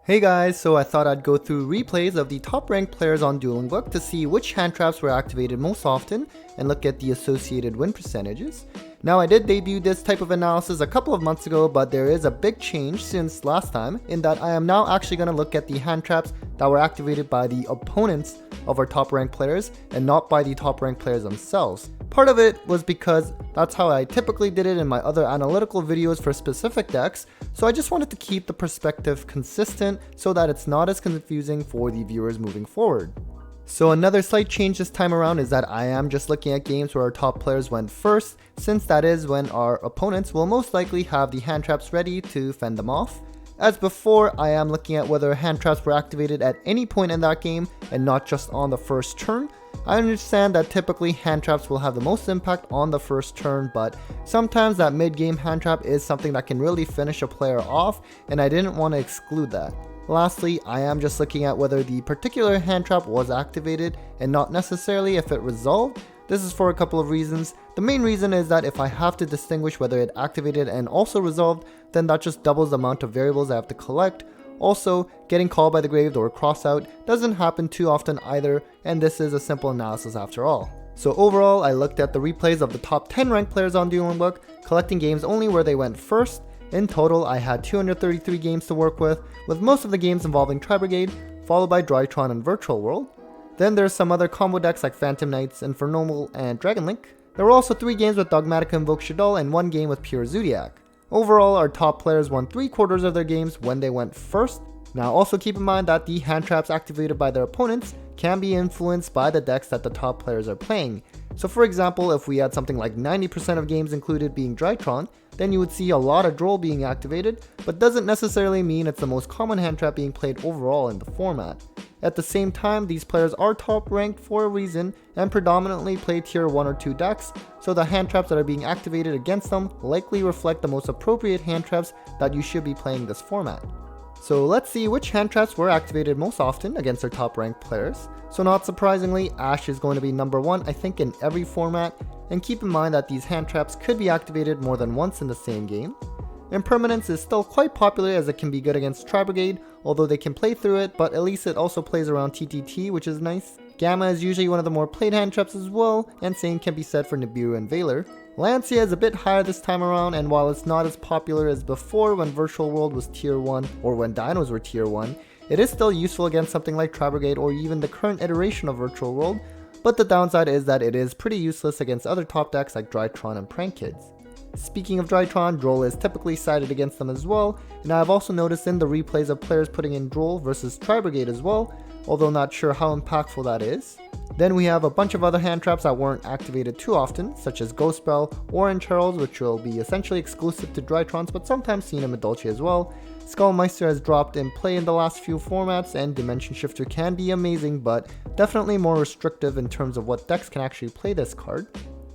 Hey guys, so I thought I'd go through replays of the top ranked players on Dueling Book to see which hand traps were activated most often and look at the associated win percentages. Now I did debut this type of analysis a couple of months ago, but there is a big change since last time in that I am now actually going to look at the hand traps that were activated by the opponents of our top ranked players and not by the top ranked players themselves. Part of it was because that's how I typically did it in my other analytical videos for specific decks, so I just wanted to keep the perspective consistent so that it's not as confusing for the viewers moving forward. So another slight change this time around is that I am just looking at games where our top players went first, since that is when our opponents will most likely have the hand traps ready to fend them off. As before, I am looking at whether hand traps were activated at any point in that game and not just on the first turn. I understand that typically hand traps will have the most impact on the first turn, but sometimes that mid-game hand trap is something that can really finish a player off, and I didn't want to exclude that. Lastly, I am just looking at whether the particular hand trap was activated and not necessarily if it resolved. This is for a couple of reasons. The main reason is that if I have to distinguish whether it activated and also resolved, then that just doubles the amount of variables I have to collect. Also, getting called by the grave or cross out doesn't happen too often either, and this is a simple analysis after all. So overall, I looked at the replays of the top 10 ranked players on Dueling Book, collecting games only where they went first. In total, I had 233 games to work with most of the games involving Tri-Brigade, followed by Drytron and Virtual World. Then there's some other combo decks like Phantom Knights, Infernomal, and Dragon Link. There were also 3 games with Dogmatica Invoke Shaddoll and 1 game with Pure Zodiac. Overall, our top players won 3/4 of their games when they went first. Now also keep in mind that the hand traps activated by their opponents can be influenced by the decks that the top players are playing. So for example, if we had something like 90% of games included being Drytron, then you would see a lot of Droll being activated, but doesn't necessarily mean it's the most common hand trap being played overall in the format. At the same time, these players are top ranked for a reason and predominantly play tier 1 or 2 decks, so the hand traps that are being activated against them likely reflect the most appropriate hand traps that you should be playing this format. So let's see which hand traps were activated most often against our top ranked players. So not surprisingly, Ash is going to be number 1 I think in every format, and keep in mind that these hand traps could be activated more than once in the same game. Impermanence is still quite popular as it can be good against Tri-Brigade, although they can play through it, but at least it also plays around TTT, which is nice. Gamma is usually one of the more played hand traps as well, and same can be said for Nibiru and Valor. Lancea is a bit higher this time around, and while it's not as popular as before when Virtual World was tier 1 or when Dinos were tier 1, it is still useful against something like Tri-Brigade or even the current iteration of Virtual World, but the downside is that it is pretty useless against other top decks like Drytron and Prank Kids. Speaking of Drytron, Droll is typically sided against them as well, and I have also noticed in the replays of players putting in Droll versus Tri-Brigade as well, although not sure how impactful that is. Then we have a bunch of other hand traps that weren't activated too often, such as Ghost Spell or Enchurls, which will be essentially exclusive to Drytrons but sometimes seen in Medolce as well. Skullmeister has dropped in play in the last few formats, and Dimension Shifter can be amazing, but definitely more restrictive in terms of what decks can actually play this card.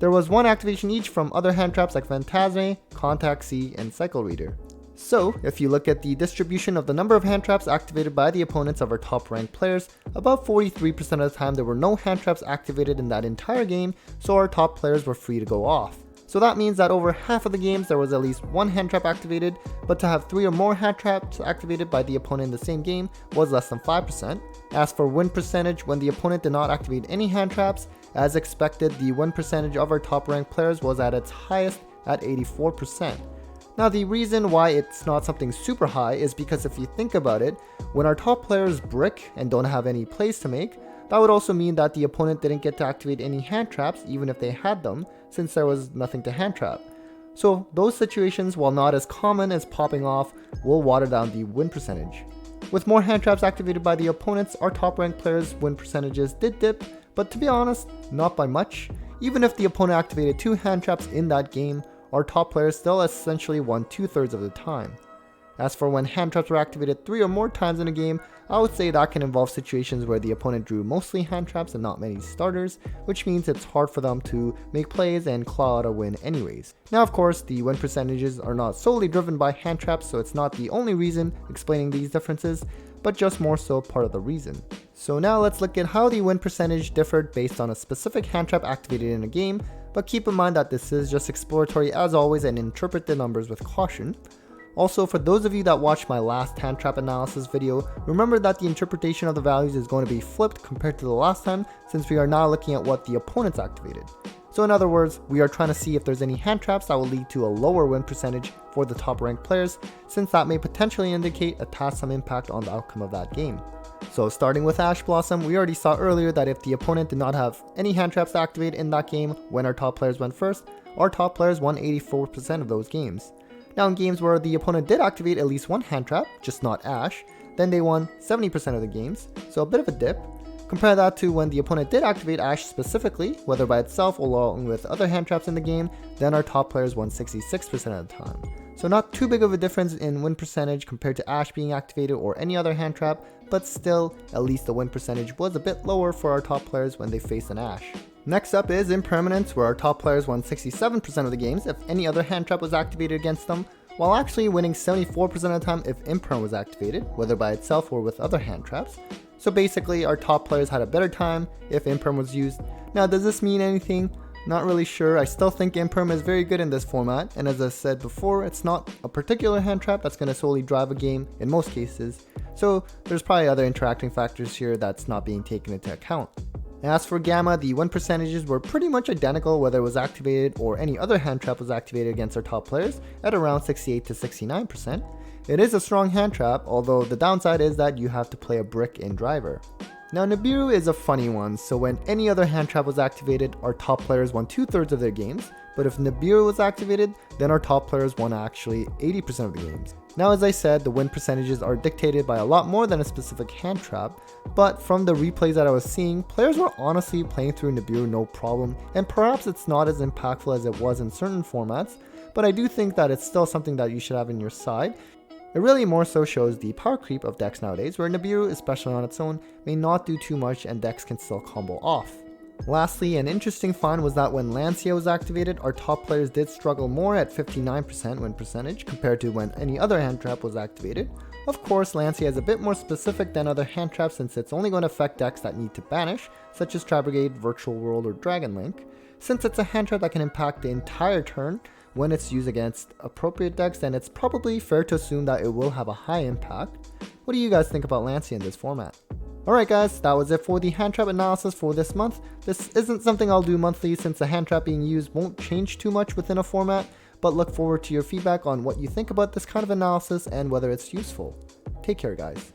There was 1 activation each from other hand traps like Phantasme, Contact C, and Cycle Reader. So, if you look at the distribution of the number of hand traps activated by the opponents of our top ranked players, about 43% of the time there were no hand traps activated in that entire game, so our top players were free to go off. So that means that over half of the games there was at least 1 hand trap activated, but to have 3 or more hand traps activated by the opponent in the same game was less than 5%. As for win percentage, when the opponent did not activate any hand traps, as expected, the win percentage of our top ranked players was at its highest at 84%. Now the reason why it's not something super high is because if you think about it, when our top players brick and don't have any plays to make, that would also mean that the opponent didn't get to activate any hand traps even if they had them, since there was nothing to hand trap. So those situations, while not as common as popping off, will water down the win percentage. With more hand traps activated by the opponents, our top ranked players' win percentages did dip, but to be honest, not by much. Even if the opponent activated 2 hand traps in that game, our top players still essentially won 2/3 of the time. As for when hand traps were activated 3 or more times in a game, I would say that can involve situations where the opponent drew mostly hand traps and not many starters, which means it's hard for them to make plays and claw out a win anyways. Now of course, the win percentages are not solely driven by hand traps, so it's not the only reason explaining these differences, but just more so part of the reason. So now let's look at how the win percentage differed based on a specific hand trap activated in a game, but keep in mind that this is just exploratory as always and interpret the numbers with caution. Also, for those of you that watched my last hand trap analysis video, remember that the interpretation of the values is going to be flipped compared to the last time, since we are now looking at what the opponents activated. So in other words, we are trying to see if there's any hand traps that will lead to a lower win percentage for the top ranked players, since that may potentially indicate it has some impact on the outcome of that game. So starting with Ash Blossom, we already saw earlier that if the opponent did not have any hand traps to activate in that game when our top players went first, our top players won 84% of those games. Now in games where the opponent did activate at least one hand trap, just not Ash, then they won 70% of the games, so a bit of a dip. Compare that to when the opponent did activate Ash specifically, whether by itself or along with other hand traps in the game, then our top players won 66% of the time. So not too big of a difference in win percentage compared to Ash being activated or any other hand trap, but still, at least the win percentage was a bit lower for our top players when they faced an Ash. Next up is Impermanence, where our top players won 67% of the games if any other hand trap was activated against them, while actually winning 74% of the time if Imperm was activated, whether by itself or with other hand traps. So basically, our top players had a better time if Imperm was used. Now, does this mean anything? Not really sure. I still think Imperm is very good in this format, and as I said before, it's not a particular hand trap that's going to solely drive a game in most cases. So there's probably other interacting factors here that's not being taken into account. As for Gamma, the win percentages were pretty much identical whether it was activated or any other hand trap was activated against our top players at around 68 to 69%. It is a strong hand trap, although the downside is that you have to play a brick in driver. Now Nibiru is a funny one, so when any other hand trap was activated, our top players won 2/3 of their games, but if Nibiru was activated, then our top players won actually 80% of the games. Now as I said, the win percentages are dictated by a lot more than a specific hand trap, but from the replays that I was seeing, players were honestly playing through Nibiru no problem, and perhaps it's not as impactful as it was in certain formats, but I do think that it's still something that you should have in your side. It really more so shows the power creep of decks nowadays, where Nibiru, especially on its own, may not do too much and decks can still combo off. Lastly, an interesting find was that when Lancea was activated, our top players did struggle more at 59% win percentage compared to when any other hand trap was activated. Of course, Lancea is a bit more specific than other hand traps since it's only going to affect decks that need to banish, such as Trap Brigade, Virtual World, or Dragon Link. Since it's a hand trap that can impact the entire turn, when it's used against appropriate decks, then it's probably fair to assume that it will have a high impact. What do you guys think about Lancea in this format? Alright guys, that was it for the hand trap analysis for this month. This isn't something I'll do monthly since the hand trap being used won't change too much within a format, but look forward to your feedback on what you think about this kind of analysis and whether it's useful. Take care guys.